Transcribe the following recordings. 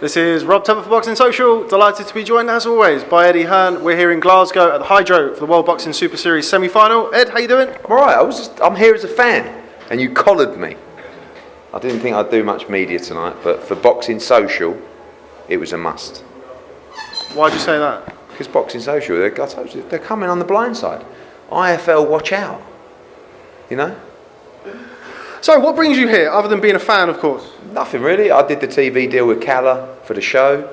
This is Rob Tebbutt for Boxing Social. Delighted to be joined as always by Eddie Hearn. We're here in Glasgow at the Hydro for the World Boxing Super Series semi-final. Ed, how you doing? I'm alright. I'm here as a fan, and you collared me. I didn't think I'd do much media tonight, but for Boxing Social, it was a must. Why'd you say that? Because Boxing Social, they're coming on the blind side. IFL, watch out. You know? So, what brings you here, other than being a fan, of course? Nothing really. I did the TV deal with Calla for the show,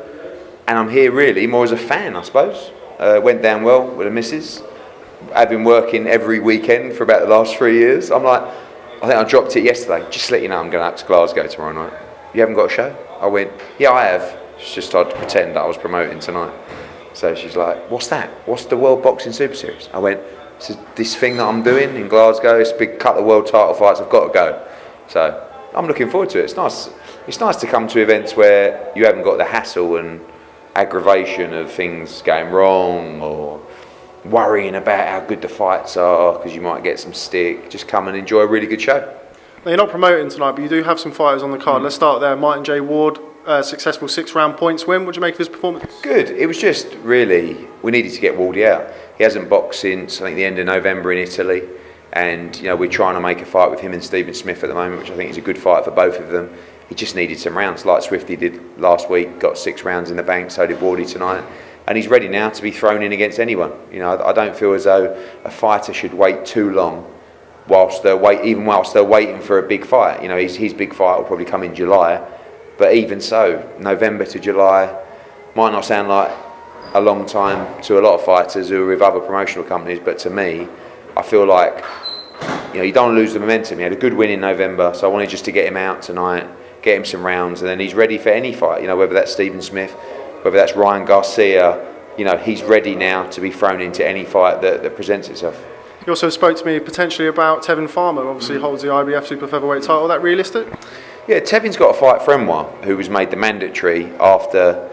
and I'm here really more as a fan, I suppose. Went down well with the missus. I've been working every weekend for about the last 3 years. I think I dropped it yesterday. Just to let you know, I'm going up to Glasgow tomorrow night. You haven't got a show? I went, yeah, I have. She just tried to pretend that I was promoting tonight. So she's like, what's that? What's the World Boxing Super Series? I went, it's this thing that I'm doing in Glasgow. It's a big couple of world title fights. I've got to go. So I'm looking forward to it. It's nice. It's nice to come to events where you haven't got the hassle and aggravation of things going wrong or worrying about how good the fights are because you might get some stick. Just come and enjoy a really good show. Now, you're not promoting tonight, but you do have some fighters on the card. Let's start there. Martin J. Ward, successful 6-round points win. What do you make of his performance? Good. It was just really, we needed to get Wardy out. He hasn't boxed since, I think, the end of November in Italy. And, you know, we're trying to make a fight with him and Stephen Smith at the moment, which I think is a good fight for both of them. He just needed some rounds, like Swifty did last week, got 6 rounds in the bank, so did Wardy tonight. And he's ready now to be thrown in against anyone. You know, I don't feel as though a fighter should wait too long whilst they're waiting for a big fight. You know, his big fight will probably come in July. But even so, November to July might not sound like a long time to a lot of fighters who are with other promotional companies, but to me, I feel like, you know, you don't lose the momentum. He had a good win in November, so I wanted just to get him out tonight, get him some rounds, and then he's ready for any fight. You know, whether that's Stephen Smith, whether that's Ryan Garcia, you know, he's ready now to be thrown into any fight that presents itself. You also spoke to me potentially about Tevin Farmer, obviously holds the IBF super featherweight title. That realistic? Yeah, Tevin's got to fight Fremont, who was made the mandatory after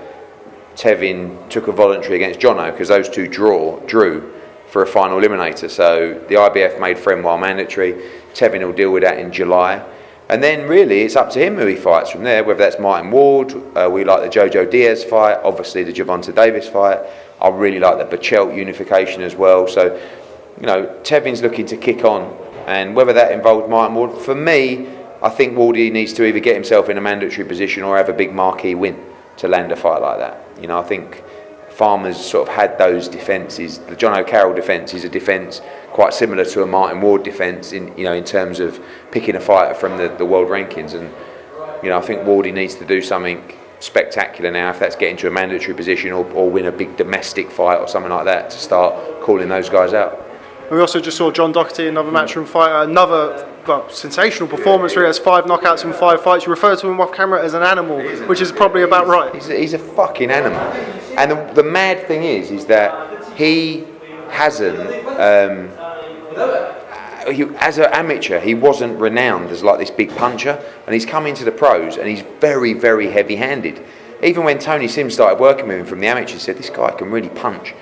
Tevin took a voluntary against Jono, because those two drew for a final eliminator. So the IBF made Fremont mandatory. Tevin will deal with that in July. And then really it's up to him who he fights from there, whether that's Martin Ward, we like the Jojo Diaz fight, obviously the Gervonta Davis fight. I really like the Bachelt unification as well. So, you know, Tevin's looking to kick on, and whether that involves Martin Ward, for me, I think Wardy needs to either get himself in a mandatory position or have a big marquee win to land a fight like that. You know, I think Farmer's sort of had those defences. The John O'Carroll defence is a defence quite similar to a Martin Ward defence in terms of picking a fighter from the world rankings. And, you know, I think Wardy needs to do something spectacular now, if that's getting to a mandatory position or win a big domestic fight or something like that, to start calling those guys out. And we also just saw John Docherty, another Matchroom fighter, another sensational performance. Really has 5 knockouts in 5 fights. You refer to him off camera as an animal, which is probably about right. He's a fucking animal. And the mad thing is that he hasn't, as an amateur, he wasn't renowned as like this big puncher, and he's come into the pros and he's very, very heavy-handed. Even when Tony Sims started working with him from the amateurs, he said, this guy can really punch.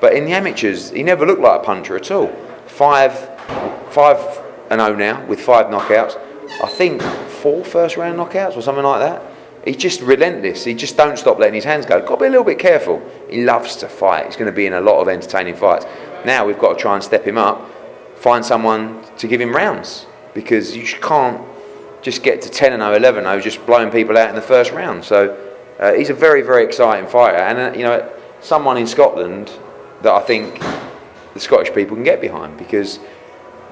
But in the amateurs, he never looked like a puncher at all. 5-0 now with 5 knockouts. I think 4 first-round knockouts or something like that. He's just relentless. He just don't stop letting his hands go. Got to be a little bit careful. He loves to fight. He's going to be in a lot of entertaining fights. Now we've got to try and step him up, find someone to give him rounds, because you can't just get to 10-0, 11-0 just blowing people out in the first round. So he's a very, very exciting fighter, and you know, someone in Scotland that I think the Scottish people can get behind, because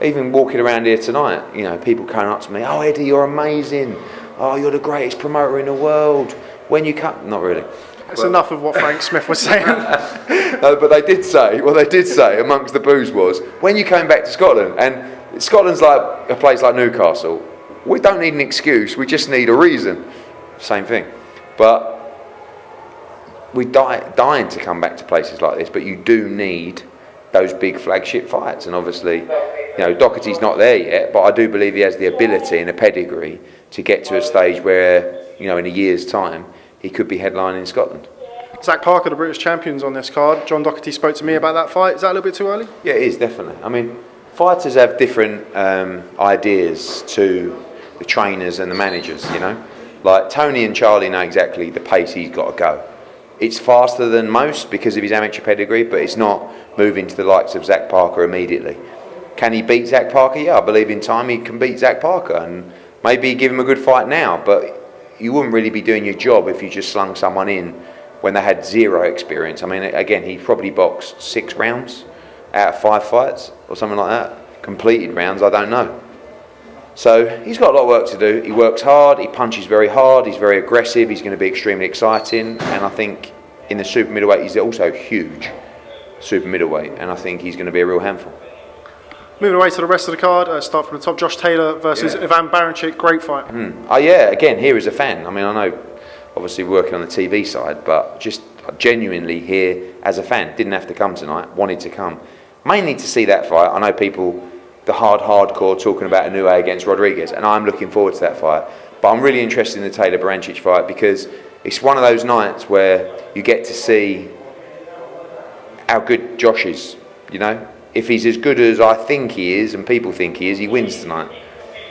even walking around here tonight, you know, people coming up to me, oh Eddie, you're amazing, oh you're the greatest promoter in the world, when you come, not really. It's enough of what Frank Smith was saying. No, but they did say amongst the boos was, when you came back to Scotland, and Scotland's like a place like Newcastle, we don't need an excuse, we just need a reason. Same thing. But we're dying to come back to places like this, but you do need those big flagship fights. And obviously, you know, Docherty's not there yet, but I do believe he has the ability and a pedigree to get to a stage where, you know, in a year's time, he could be headlining Scotland. Zach Parker, the British champions on this card. John Docherty spoke to me about that fight. Is that a little bit too early? Yeah, it is, definitely. I mean, fighters have different ideas to the trainers and the managers, you know. Like Tony and Charlie know exactly the pace he's got to go. It's faster than most because of his amateur pedigree, but it's not moving to the likes of Zach Parker immediately. Can he beat Zach Parker? Yeah, I believe in time he can beat Zach Parker, and maybe give him a good fight now, but you wouldn't really be doing your job if you just slung someone in when they had zero experience. I mean, again, he probably boxed 6 rounds out of 5 fights or something like that. Completed rounds, I don't know. So he's got a lot of work to do. He works hard, he punches very hard, he's very aggressive, he's going to be extremely exciting, and I think in the super middleweight he's also huge, super middleweight, and I think he's going to be a real handful. Moving away to the rest of the card, start from the top. Josh Taylor versus Ivan Baranchyk, great fight. Oh yeah, again, here as a fan. I mean, I know, obviously working on the TV side, but just genuinely here as a fan. Didn't have to come tonight, wanted to come. Mainly to see that fight. I know people, the hardcore, talking about Inoue against Rodriguez, and I'm looking forward to that fight. But I'm really interested in the Taylor Baranchyk fight because it's one of those nights where you get to see how good Josh is, you know. If he's as good as I think he is and people think he is, he wins tonight.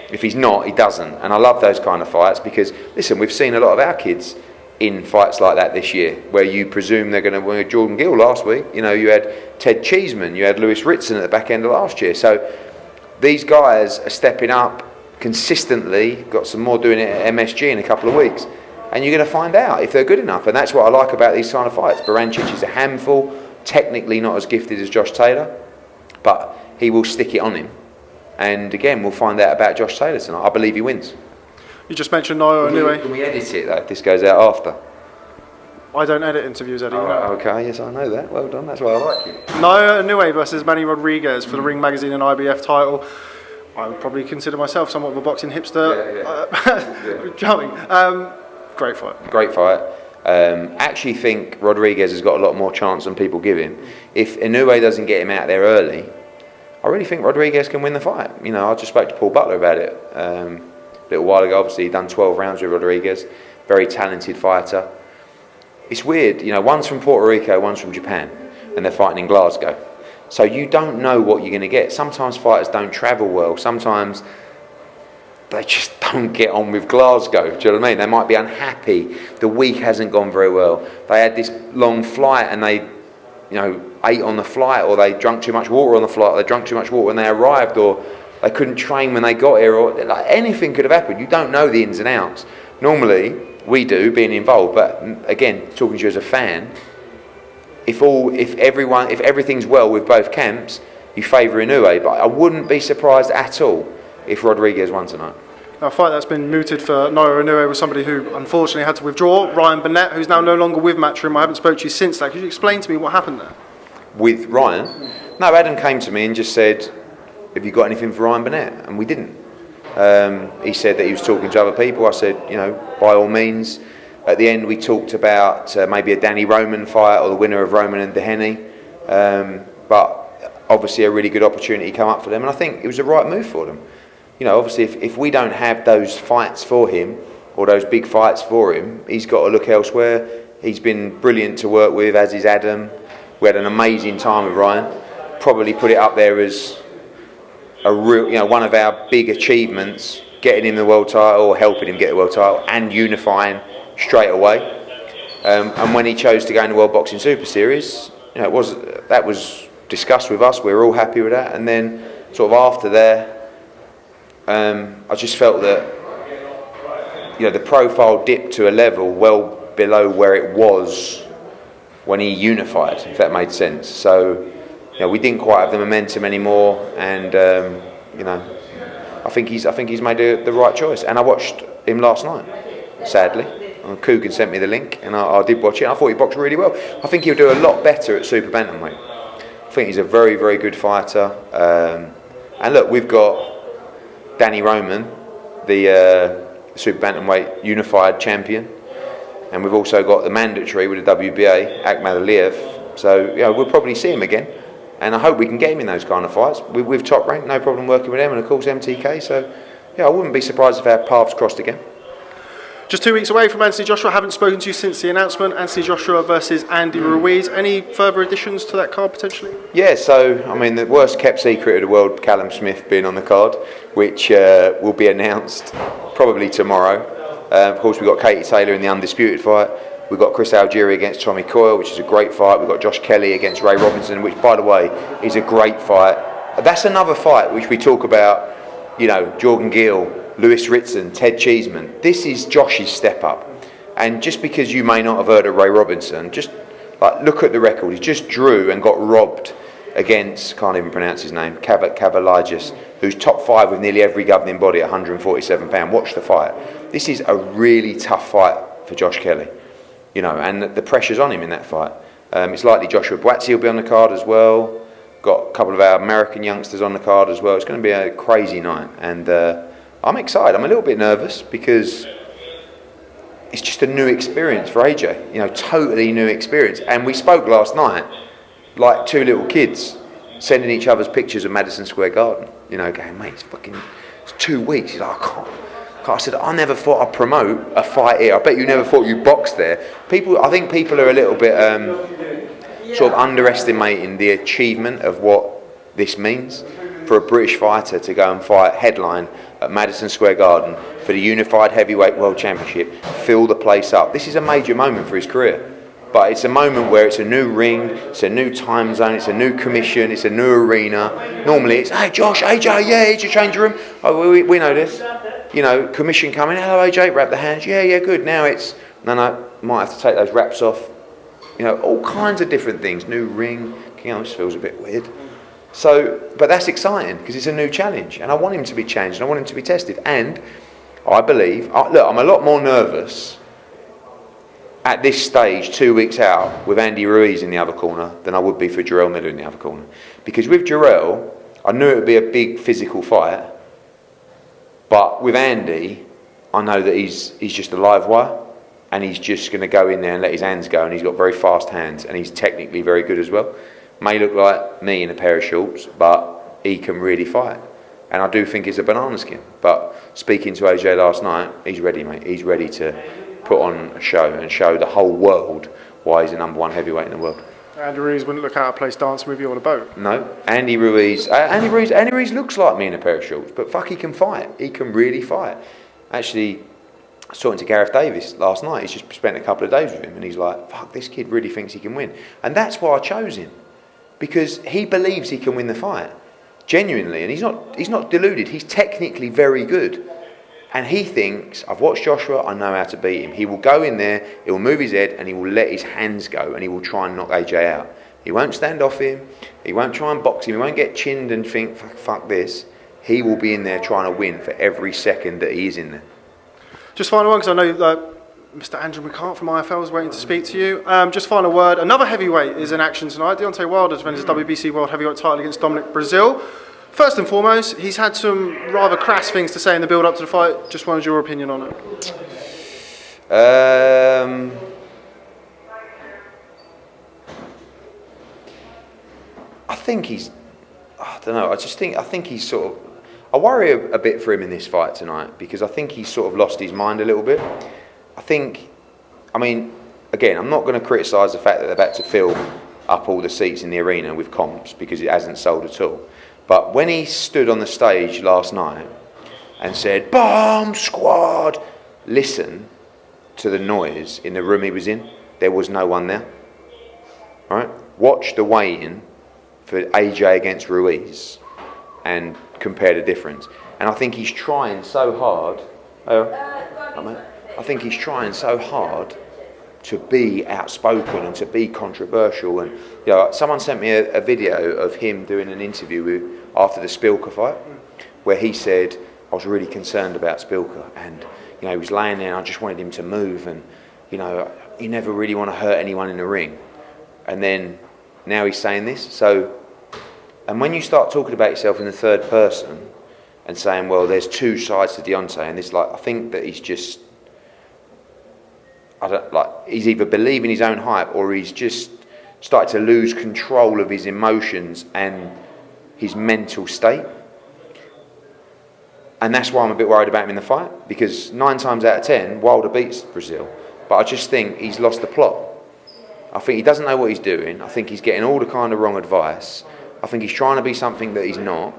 If he's not, he doesn't. And I love those kind of fights because, listen, we've seen a lot of our kids in fights like that this year, where you presume they're going to win. Jordan Gill last week, you know, you had Ted Cheeseman, you had Lewis Ritson at the back end of last year. So these guys are stepping up consistently, got some more doing it at MSG in a couple of weeks. And you're going to find out if they're good enough. And that's what I like about these kind of fights. Baranchyk is a handful, technically not as gifted as Josh Taylor, but he will stick it on him. And again, we'll find out about Josh Taylor tonight. I believe he wins. You just mentioned Inoue. Can we edit it though, if this goes out after? I don't edit interviews, Eddie. Okay, yes, I know that. Well done, that's why I like you. Inoue versus Manny Rodriguez for the Ring Magazine and IBF title. I would probably consider myself somewhat of a boxing hipster. Charming. Great fight. Great fight. Actually think Rodriguez has got a lot more chance than people give him. If Inoue doesn't get him out there early, I really think Rodriguez can win the fight. You know, I just spoke to Paul Butler about it a little while ago. Obviously, he'd done 12 rounds with Rodriguez. Very talented fighter. It's weird, you know, one's from Puerto Rico, one's from Japan, and they're fighting in Glasgow. So you don't know what you're going to get. Sometimes fighters don't travel well. Sometimes they just don't get on with Glasgow. Do you know what I mean? They might be unhappy. The week hasn't gone very well. They had this long flight and they, you know, ate on the flight, or they drank too much water on the flight, or they drank too much water when they arrived, or they couldn't train when they got here, or like anything could have happened. You don't know the ins and outs. Normally, we do, being involved, but again, talking to you as a fan, if everything's well with both camps, you favour Inoue, but I wouldn't be surprised at all if Rodriguez won tonight. A fight that's been mooted for Nairo Inoue was somebody who unfortunately had to withdraw, Ryan Burnett, who's now no longer with Matchroom. I haven't spoken to you since that. Could you explain to me what happened there? With Ryan? No, Adam came to me and just said, have you got anything for Ryan Burnett? And we didn't. He said that he was talking to other people. I said, you know, by all means. At the end we talked about maybe a Danny Roman fight or the winner of Roman and Dehenny. But obviously a really good opportunity come up for them, and I think it was the right move for them. You know, obviously if we don't have those fights for him, or those big fights for him, he's got to look elsewhere. He's been brilliant to work with, as is Adam. We had an amazing time with Ryan. Probably put it up there as a real, you know, one of our big achievements, getting him the world title, or helping him get the world title, and unifying straight away. And when he chose to go in the World Boxing Super Series, you know, that was discussed with us. We were all happy with that. And then sort of after there, I just felt that, you know, the profile dipped to a level well below where it was when he unified, if that made sense. So, you know, we didn't quite have the momentum anymore, and you know, I think he's made the right choice. And I watched him last night, sadly. Coogan sent me the link, and I did watch it. I thought he boxed really well. I think he'll do a lot better at super bantamweight. I think he's a very, very good fighter. And look, we've got Danny Roman, the super bantamweight unified champion, and we've also got the mandatory with the WBA, Akhmad Aliyev. So, you know, we'll probably see him again, and I hope we can get him in those kind of fights. With Top Rank, no problem working with them, and of course MTK. So, yeah, I wouldn't be surprised if our paths crossed again. Just 2 weeks away from Anthony Joshua. I haven't spoken to you since the announcement. Anthony Joshua versus Andy Ruiz. Any further additions to that card potentially? Yeah, so, I mean, the worst kept secret of the world, Callum Smith being on the card, which will be announced probably tomorrow. Of course, we've got Katie Taylor in the undisputed fight. We've got Chris Algieri against Tommy Coyle, which is a great fight. We've got Josh Kelly against Ray Robinson, which, by the way, is a great fight. That's another fight which we talk about, you know, Jordan Gill, Lewis Ritson, Ted Cheeseman. This is Josh's step up. And just because you may not have heard of Ray Robinson, just like look at the record. He just drew and got robbed against, can't even pronounce his name, Kavaligas, who's top 5 with nearly every governing body at 147 pounds. Watch the fight. This is a really tough fight for Josh Kelly, you know, and the pressure's on him in that fight. It's likely Joshua Buatsi will be on the card as well. Got a couple of our American youngsters on the card as well. It's going to be a crazy night, and I'm excited. I'm a little bit nervous because it's just a new experience for AJ, you know, totally new experience. And we spoke last night like two little kids sending each other's pictures of Madison Square Garden, you know, going, mate, it's 2 weeks. He's like, I can't. I said, I never thought I'd promote a fight here. I bet you never thought you boxed there. I think people are a little bit sort of underestimating the achievement of what this means for a British fighter to go and fight headline at Madison Square Garden for the Unified Heavyweight World Championship, fill the place up. This is a major moment for his career. But it's a moment where it's a new ring, it's a new time zone, it's a new commission, it's a new arena. Normally it's, hey Josh, AJ, yeah, it's your change room. Oh, we know this. You know, commission coming, hello AJ, wrap the hands, yeah, good. Now it's, no, might have to take those wraps off. You know, all kinds of different things. New ring, you know, this feels a bit weird. So, but that's exciting because it's a new challenge, and I want him to be changed, and I want him to be tested. And I believe, look, I'm a lot more nervous at this stage, 2 weeks out, with Andy Ruiz in the other corner than I would be for Jarrell Miller in the other corner. Because with Jarrell, I knew it would be a big physical fight, but with Andy, I know that he's just a live wire, and he's just going to go in there and let his hands go, and he's got very fast hands, and he's technically very good as well. May look like me in a pair of shorts, but he can really fight. And I do think he's a banana skin. But speaking to AJ last night, he's ready, mate. He's ready to put on a show and show the whole world why he's the number 1 heavyweight in the world. Andy Ruiz wouldn't look out of place dancing with you on a boat. No, Andy Ruiz looks like me in a pair of shorts, but fuck, he can fight. He can really fight. Actually, I was talking to Gareth Davis last night. He's just spent a couple of days with him, and he's like, fuck, this kid really thinks he can win. And that's why I chose him, because he believes he can win the fight, genuinely, and he's not deluded. He's technically very good. And he thinks, I've watched Joshua, I know how to beat him. He will go in there, he will move his head, and he will let his hands go, and he will try and knock AJ out. He won't stand off him, he won't try and box him, he won't get chinned and think, fuck this. He will be in there trying to win for every second that he is in there. Just final one, because I know Mr. Andrew McCart from IFL is waiting to speak to you. Just final word, another heavyweight is in action tonight. Deontay Wilder defends his WBC World Heavyweight title against Dominic Brazil. First and foremost, he's had some rather crass things to say in the build-up to the fight. Just wanted your opinion on it. I think he's, I don't know, I think he's sort of, I worry a bit for him in this fight tonight, because I think he's sort of lost his mind a little bit. I mean, again, I'm not going to criticise the fact that they're about to fill up all the seats in the arena with comps, because it hasn't sold at all. But when he stood on the stage last night and said, "Bomb squad," listen to the noise in the room he was in. There was no one there. All right? Watch the weigh-in for AJ against Ruiz and compare the difference. And I think he's trying so hard. I think he's trying so hard to be outspoken and to be controversial. And you know, someone sent me a video of him doing an interview after the Spilka fight, where he said, "I was really concerned about Spilka, and you know, he was laying there, and I just wanted him to move, and you know, you never really want to hurt anyone in the ring." And then now he's saying this. So, and when you start talking about yourself in the third person and saying, "Well, there's two sides to Deontay," and it's like, I think that he's just, he's either believing his own hype, or he's just started to lose control of his emotions and his mental state. And that's why I'm a bit worried about him in the fight, because 9 times out of 10, Wilder beats Brazil. But I just think he's lost the plot. I think he doesn't know what he's doing. I think he's getting all the kind of wrong advice. I think he's trying to be something that he's not.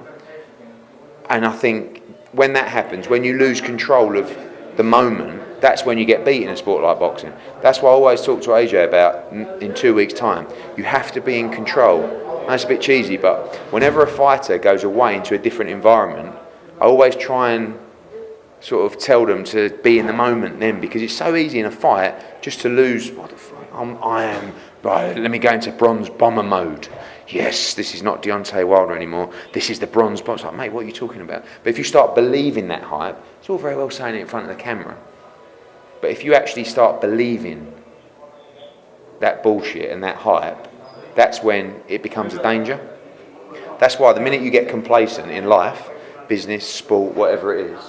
And I think when that happens, when you lose control of the moment That's when you get beat in a sport like boxing. That's why I always talk to AJ about in 2 weeks' time. You have to be in control. That's a bit cheesy, but whenever a fighter goes away into a different environment, I always try and sort of tell them to be in the moment then, because it's so easy in a fight just to lose. What the fuck? Right, let me go into bronze bomber mode. Yes, this is not Deontay Wilder anymore. This is the bronze bomber. It's like, mate, what are you talking about? But if you start believing that hype, it's all very well saying it in front of the camera. But if you actually start believing that bullshit and that hype, that's when it becomes a danger. That's why the minute you get complacent in life, business, sport, whatever it is,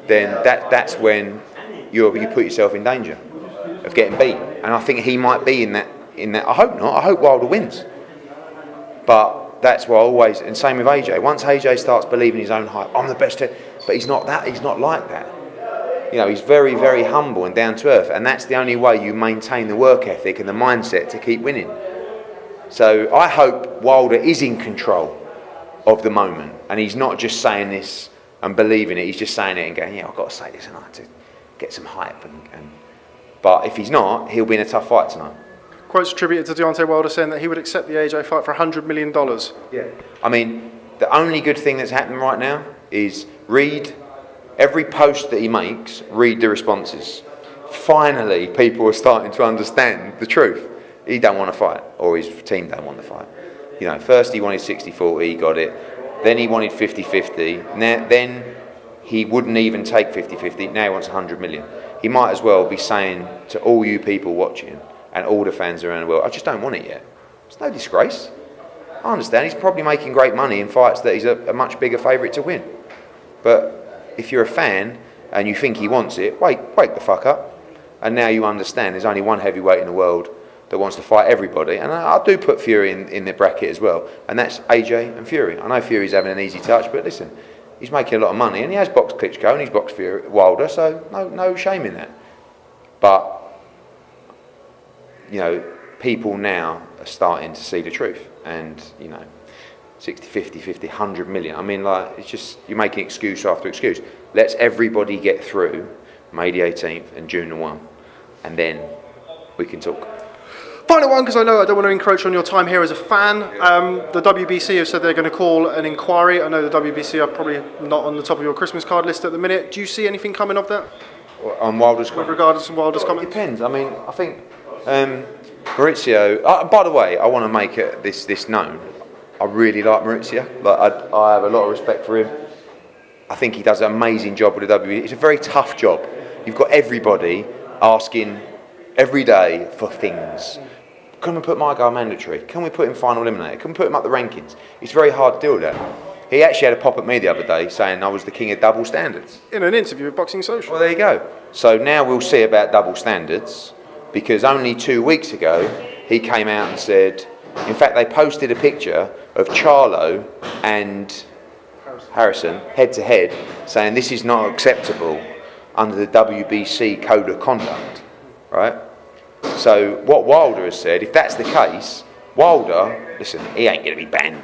then that's when you put yourself in danger of getting beat. And I think he might be in that. I hope not. I hope Wilder wins. But that's why I always, and same with AJ. Once AJ starts believing his own hype, I'm the best. But he's not that. He's not like that. He's very, very humble and down to earth, and that's the only way you maintain the work ethic and the mindset to keep winning. So I hope Wilder is in control of the moment, and he's not just saying this and believing it. He's just saying it and going, yeah, I've got to say this and I have to get some hype. But if he's not, he'll be in a tough fight tonight. Quotes attributed to Deontay Wilder saying that he would accept the AJ fight for $100 million. Yeah. I mean, the only good thing that's happening right now is read every post that he makes, read the responses. Finally, people are starting to understand the truth. He don't want to fight, or his team don't want to fight. First he wanted 60-40, he got it. Then he wanted 50-50. Then he wouldn't even take 50-50. Now he wants 100 million. He might as well be saying to all you people watching and all the fans around the world, I just don't want it yet. It's no disgrace. I understand he's probably making great money in fights that he's a much bigger favourite to win. But if you're a fan and you think he wants it, wake the fuck up. And now you understand there's only one heavyweight in the world that wants to fight everybody. And I do put Fury in the bracket as well. And that's AJ and Fury. I know Fury's having an easy touch, but listen, he's making a lot of money. And he has boxed Klitschko and he's boxed Wilder, so no shame in that. But, people now are starting to see the truth. And, 60, 50, 50, 100 million. I mean, it's just, you're making excuse after excuse. Let's everybody get through May the 18th and June the 1, and then we can talk. Final one, because I know I don't want to encroach on your time here as a fan. The WBC have said they're going to call an inquiry. I know the WBC are probably not on the top of your Christmas card list at the minute. Do you see anything coming of that? On Wilder's comment? With regards to Wilder's comment? It depends. I mean, I think Maurizio... by the way, I want to make this known. I really like Maurizio. I have a lot of respect for him. I think he does an amazing job with the WWE. It's a very tough job. You've got everybody asking every day for things. Can we put my guy mandatory? Can we put him final eliminator? Can we put him up the rankings? It's very hard to deal with that. He actually had a pop at me the other day saying I was the king of double standards. In an interview with Boxing Social. Well, there you go. So now we'll see about double standards, because only 2 weeks ago he came out and said, in fact they posted a picture of Charlo and Harrison head to head saying this is not acceptable under the WBC code of conduct, right? So what Wilder has said, if that's the case, Wilder, listen, he ain't going to be banned,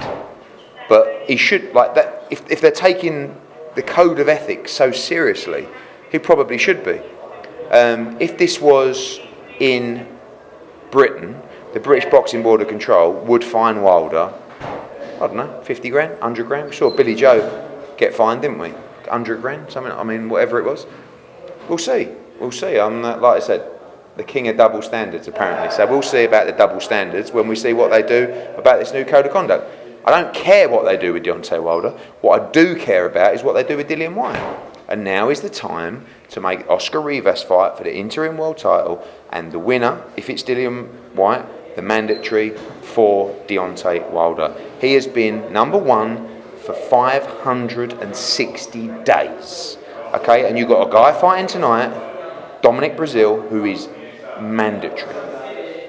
but he should, like that. If they're taking the code of ethics so seriously, he probably should be. If this was in Britain, the British Boxing Board of Control would fine Wilder, I don't know, 50 grand, 100 grand. We saw Billy Joe get fined, didn't we? 100 grand, something, I mean, whatever it was. We'll see. I'm, like I said, the king of double standards, apparently. So we'll see about the double standards when we see what they do about this new code of conduct. I don't care what they do with Deontay Wilder. What I do care about is what they do with Dillian Whyte. And now is the time to make Oscar Rivas fight for the interim world title, and the winner, if it's Dillian Whyte, the mandatory for Deontay Wilder. He has been number one for 560 days. Okay, and you've got a guy fighting tonight, Dominic Breazeale, who is mandatory.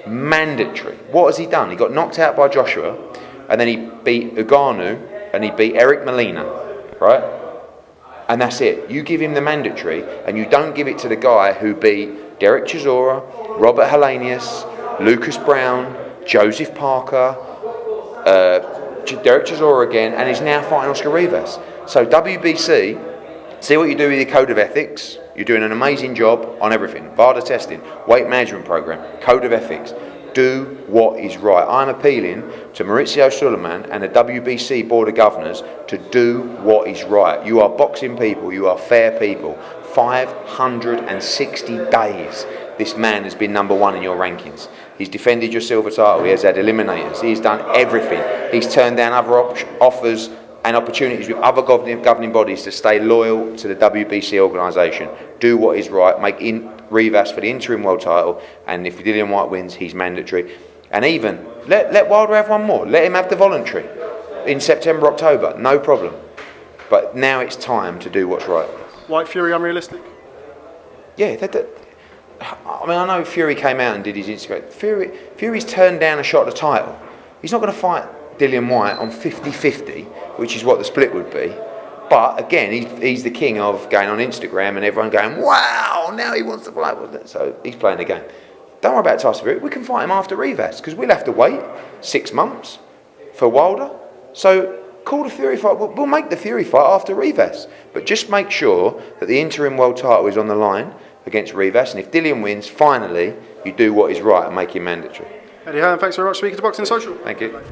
Mandatory. What has he done? He got knocked out by Joshua, and then he beat Ngannou, and he beat Eric Molina, right? And that's it. You give him the mandatory, and you don't give it to the guy who beat Derek Chisora, Robert Helenius, Lucas Brown, Joseph Parker, Derek Chisora again, and is now fighting Oscar Rivas. So WBC, See what you do with your code of ethics. You're doing an amazing job on everything. VADA testing, weight management program, code of ethics. Do what is right. I'm appealing to Maurizio Sulaiman and the WBC Board of Governors to do what is right. You are boxing people. You are fair people. 560 days this man has been number one in your rankings. He's defended your silver title. He has had eliminators. He's done everything. He's turned down other offers and opportunities with other governing bodies to stay loyal to the WBC organisation. Do what is right. Make Ruiz for the interim world title, and if Dillian Whyte wins, he's mandatory. And even let Wilder have one more. Let him have the voluntary in September, October. No problem. But now it's time to do what's right. Whyte Fury unrealistic? Yeah, I mean, I know Fury came out and did his Instagram. Fury's turned down a shot at the title. He's not going to fight Dillian Whyte on 50-50, which is what the split would be. But again, he's the king of going on Instagram and everyone going, wow, now he wants to fight with it. So he's playing the game. Don't worry about Tyson Fury. We can fight him after Ruiz because we'll have to wait 6 months for Wilder. So call the Fury fight. We'll make the Fury fight after Ruiz. But just make sure that the interim world title is on the line against Ruiz. And if Dillian wins, finally, you do what is right and make him mandatory. Eddie Hearn, thanks very much for speaking to Boxing Social. Thank you.